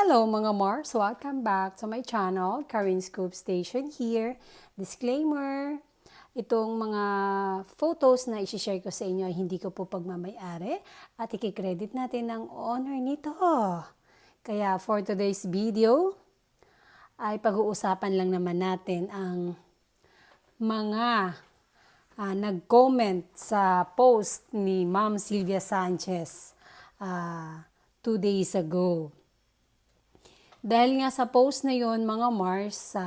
Hello mga Mars! Welcome back to my channel, Karin Scoop Station here. Disclaimer, itong mga photos na isi-share ko sa inyo ay hindi ko po pagmamay-ari at i-credit natin ang owner nito. Kaya for today's video ay pag-uusapan lang naman natin ang mga nag-comment sa post ni Ma'am Sylvia Sanchez 2 days ago. Dahil nga sa post na yon mga Mars, sa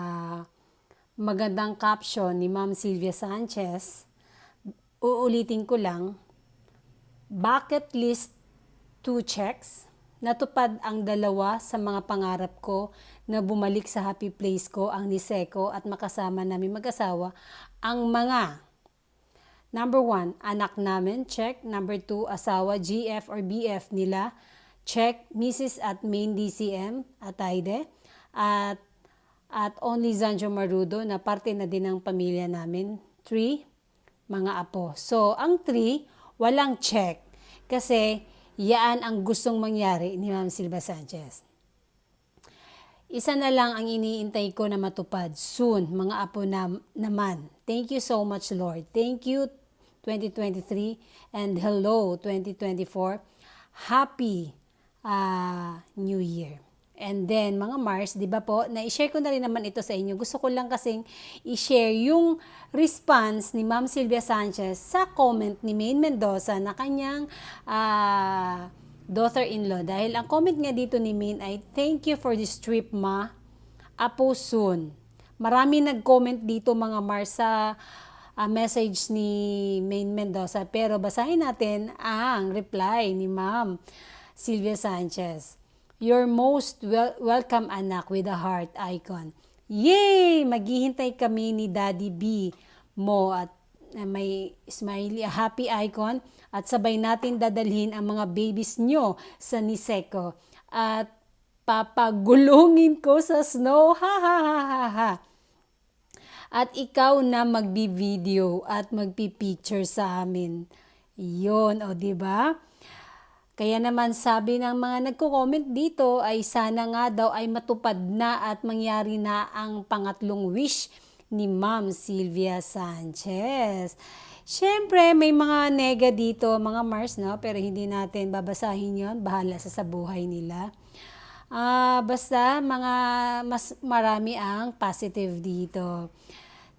magandang caption ni Ma'am Sylvia Sanchez, uulitin ko lang, bucket list 2 checks, natupad ang dalawa sa mga pangarap ko na bumalik sa happy place ko, ang Niseko, at makasama namin mag-asawa ang mga number 1, anak namin, check. Number 2, asawa, GF or BF nila, check. Mrs. at main DCM at Aide. At only Zanjo Marudo na parte na din ng pamilya namin. 3, mga apo. So, ang 3, walang check. Kasi, yaan ang gustong mangyari ni Ma'am Sylvia Sanchez. Isa na lang ang iniintay ko na matupad. Soon, mga apo naman. Thank you so much, Lord. Thank you, 2023. And hello, 2024. Happy New Year. And then, mga Mars, di ba po, na-share ko na rin naman ito sa inyo. Gusto ko lang kasing i-share yung response ni Ma'am Sylvia Sanchez sa comment ni Maine Mendoza na kanyang daughter-in-law. Dahil ang comment nga dito ni Maine ay, thank you for this trip, ma. Apo soon. Marami nag-comment dito, mga Mars, sa message ni Maine Mendoza. Pero basahin natin ang reply ni Ma'am Sylvia Sanchez. You're most welcome, anak, with a heart icon. Yay! Maghihintay kami ni Daddy B mo at may smiley, happy icon, at sabay natin dadalhin ang mga babies nyo sa Niseko at papagulungin ko sa snow. Ha ha ha ha ha. At ikaw na magbi-video at magpi-picture sa amin. Yun, o diba? Kaya naman sabi ng mga nagko-comment dito ay sana nga daw ay matupad na at mangyari na ang pangatlong wish ni Ma'am Sylvia Sanchez. Siyempre, may mga nega dito, mga Mars, no? Pero hindi natin babasahin yon. Bahala sa buhay nila. Basta mas marami ang positive dito.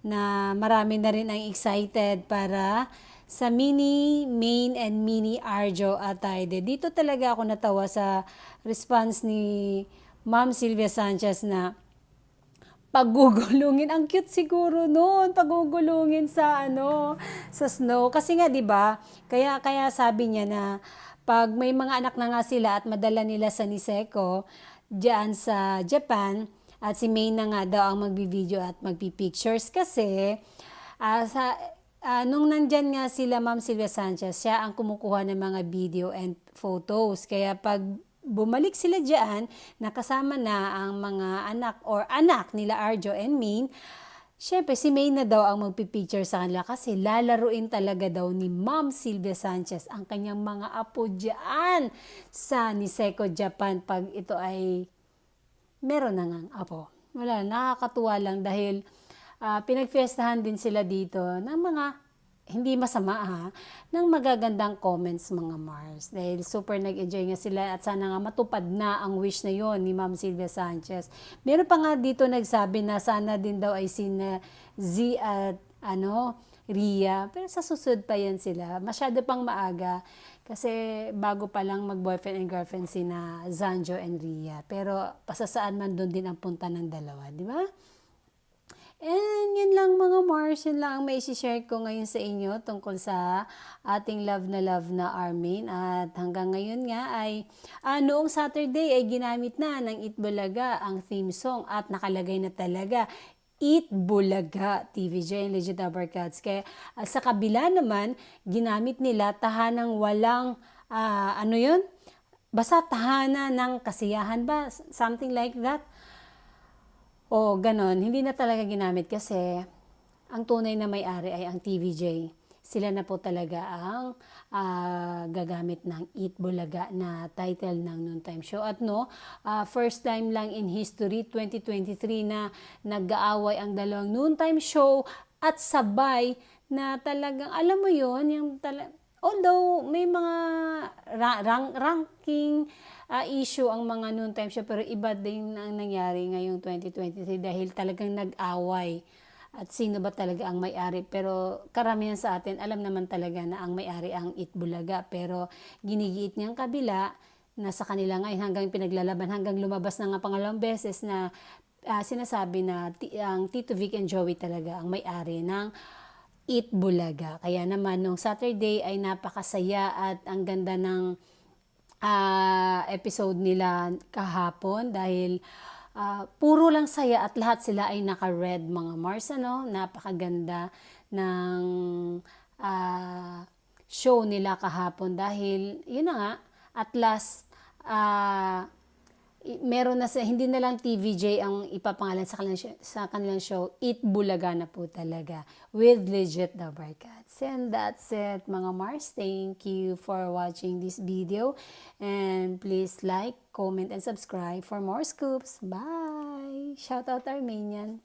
Na marami na rin ang excited para sa mini, main, and mini Arjo at Aide. Dito talaga ako natawa sa response ni Ma'am Sylvia Sanchez na pagugulungin. Ang cute siguro noon, pagugulungin sa snow. Kasi nga 'di ba? Kaya sabi niya na pag may mga anak na nga sila at madala nila sa Niseko diyan sa Japan, at si May na nga daw ang magbi-video at magpi-pictures kasi nung nandyan nga sila Ma'am Sylvia Sanchez, siya ang kumukuha ng mga video and photos. Kaya pag bumalik sila dyan, nakasama na ang mga anak nila Arjo and Maine, syempre si May na daw ang magpipicture sa kanila kasi lalaruin talaga daw ni Ma'am Sylvia Sanchez ang kanyang mga apo dyan sa Niseko, Japan pag ito ay meron na ngang apo. Wala, nakakatuwa lang dahil pinagfiestahan din sila dito ng mga, hindi masama ng magagandang comments, mga Mars. Dahil super nag-enjoy nga sila at sana nga matupad na ang wish na yon ni Ma'am Sylvia Sanchez. Meron pa nga dito nagsabi na sana din daw ay sina Z at Ria. Pero sa susunod pa yan sila. Masyado pang maaga kasi bago pa lang mag-boyfriend and girlfriend sina Zanjo and Ria. Pero pasasaan man doon din ang punta ng dalawa, di ba? And yan lang mga Mars, yun lang ang may share ko ngayon sa inyo tungkol sa ating love na Armin. At hanggang ngayon nga ay noong Saturday ay ginamit na ng Eat Bulaga ang theme song at nakalagay na talaga Eat Bulaga TVJ and Legit Uppercuts. Kaya sa kabila naman, ginamit nila tahanang walang, basta tahanan ng kasiyahan ba? Something like that. O ganon, hindi na talaga ginamit kasi ang tunay na may-ari ay ang TVJ. sila na po talaga ang gagamit ng Eat Bulaga na title ng Noontime Show. At first time lang in history, 2023, na nag-aaway ang dalawang Noontime Show at sabay na talagang, alam mo yon yung although may mga ranking issue ang mga Noontime Show, pero iba din ang nangyari ngayong 2023 dahil talagang nag-away. At sino ba talaga ang may-ari? Pero karamihan sa atin, alam naman talaga na ang may-ari ang Eat Bulaga. Pero ginigiit niyang kabila, nasa kanila ngayon hanggang pinaglalaban, hanggang lumabas na nga pangalawang beses na sinasabi na ang Tito Vic and Joey talaga ang may-ari ng Eat Bulaga. Kaya naman, nung Saturday ay napakasaya at ang ganda ng episode nila kahapon dahil puro lang saya at lahat sila ay naka-red, mga Mars, napakaganda ng show nila kahapon dahil yun na nga, at last meron na hindi na lang TVJ ang ipapangalan sa kanilang show, Eat Bulaga na po talaga with legit the Barkads. And that's it, mga Mars. Thank you for watching this video and please like, comment, and subscribe for more scoops. Bye! Shout out Armenian!